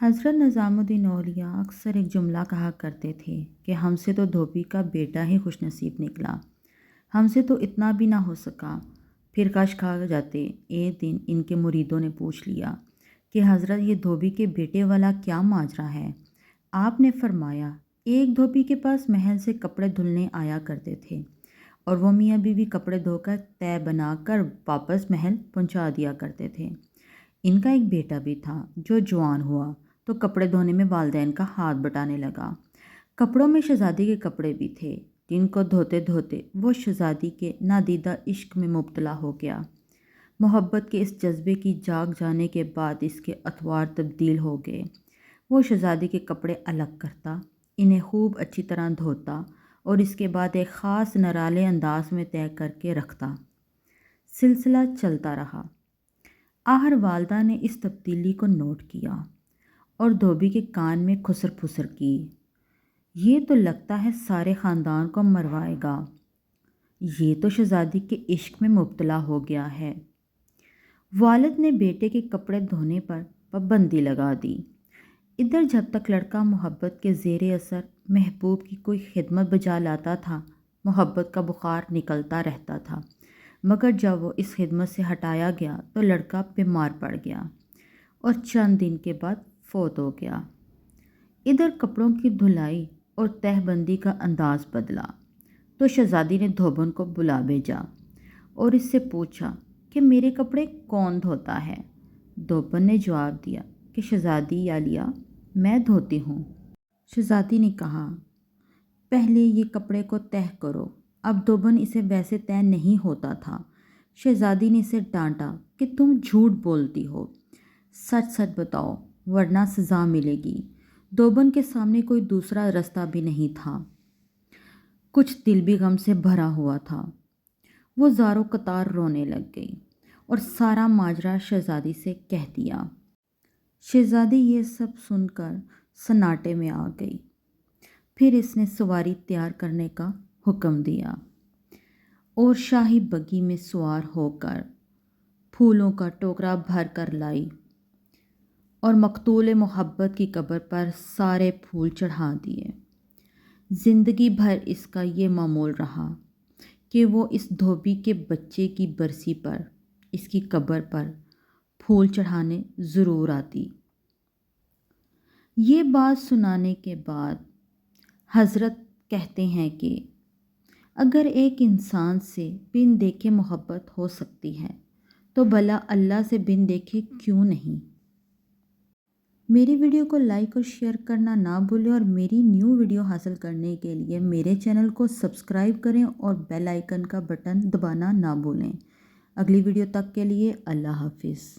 حضرت نظام الدین اولیاء اکثر ایک جملہ کہا کرتے تھے کہ ہم سے تو دھوبی کا بیٹا ہی خوش نصیب نکلا، ہم سے تو اتنا بھی نہ ہو سکا۔ پھر کاش کھا جاتے۔ ایک دن ان کے مریدوں نے پوچھ لیا کہ حضرت یہ دھوبی کے بیٹے والا کیا ماجرا ہے؟ آپ نے فرمایا، ایک دھوبی کے پاس محل سے کپڑے دھلنے آیا کرتے تھے اور وہ میاں بیوی کپڑے دھو کر تہہ بنا کر واپس محل پہنچا دیا کرتے تھے۔ ان کا ایک بیٹا بھی تھا جو جوان ہوا تو کپڑے دھونے میں والدین کا ہاتھ بٹانے لگا۔ کپڑوں میں شہزادی کے کپڑے بھی تھے جن کو دھوتے دھوتے وہ شہزادی کے نادیدہ عشق میں مبتلا ہو گیا۔ محبت کے اس جذبے کی جاگ جانے کے بعد اس کے اطوار تبدیل ہو گئے۔ وہ شہزادی کے کپڑے الگ کرتا، انہیں خوب اچھی طرح دھوتا اور اس کے بعد ایک خاص نرالے انداز میں طے کر کے رکھتا۔ سلسلہ چلتا رہا۔ آخر والدہ نے اس تبدیلی کو نوٹ کیا اور دھوبی کے کان میں خسر پھسر کی، یہ تو لگتا ہے سارے خاندان کو مروائے گا، یہ تو شہزادی کے عشق میں مبتلا ہو گیا ہے۔ والد نے بیٹے کے کپڑے دھونے پر پابندی لگا دی۔ ادھر جب تک لڑکا محبت کے زیر اثر محبوب کی کوئی خدمت بجا لاتا تھا، محبت کا بخار نکلتا رہتا تھا، مگر جب وہ اس خدمت سے ہٹایا گیا تو لڑکا بیمار پڑ گیا اور چند دن کے بعد فوت ہو گیا۔ ادھر کپڑوں کی دھلائی اور تہہ بندی کا انداز بدلا تو شہزادی نے دھوبن کو بلا بھیجا اور اس سے پوچھا کہ میرے کپڑے کون دھوتا ہے؟ دھوبن نے جواب دیا کہ شہزادی عالیہ، میں دھوتی ہوں۔ شہزادی نے کہا، پہلے یہ کپڑے کو تہہ کرو۔ اب دھوبن اسے ویسے طے نہیں ہوتا تھا۔ شہزادی نے اسے ڈانٹا کہ تم جھوٹ بولتی ہو، سچ سچ بتاؤ ورنہ سزا ملے گی۔ دھوبن کے سامنے کوئی دوسرا رستہ بھی نہیں تھا، کچھ دل بھی غم سے بھرا ہوا تھا۔ وہ زاروں قطار رونے لگ گئی اور سارا ماجرا شہزادی سے کہہ دیا۔ شہزادی یہ سب سن کر سناٹے میں آ گئی۔ پھر اس نے سواری تیار کرنے کا حکم دیا اور شاہی بگی میں سوار ہو کر پھولوں کا ٹوکرا بھر کر لائی اور مقتول محبت کی قبر پر سارے پھول چڑھا دیے۔ زندگی بھر اس کا یہ معمول رہا کہ وہ اس دھوبی کے بچے کی برسی پر اس کی قبر پر پھول چڑھانے ضرور آتی۔ یہ بات سنانے کے بعد حضرت کہتے ہیں کہ اگر ایک انسان سے بن دیکھے محبت ہو سکتی ہے تو بھلا اللہ سے بن دیکھے کیوں نہیں؟ میری ویڈیو کو لائک اور شیئر کرنا نہ بھولیں اور میری نیو ویڈیو حاصل کرنے کے لیے میرے چینل کو سبسکرائب کریں اور بیل آئیکن کا بٹن دبانا نہ بھولیں۔ اگلی ویڈیو تک کے لیے اللہ حافظ۔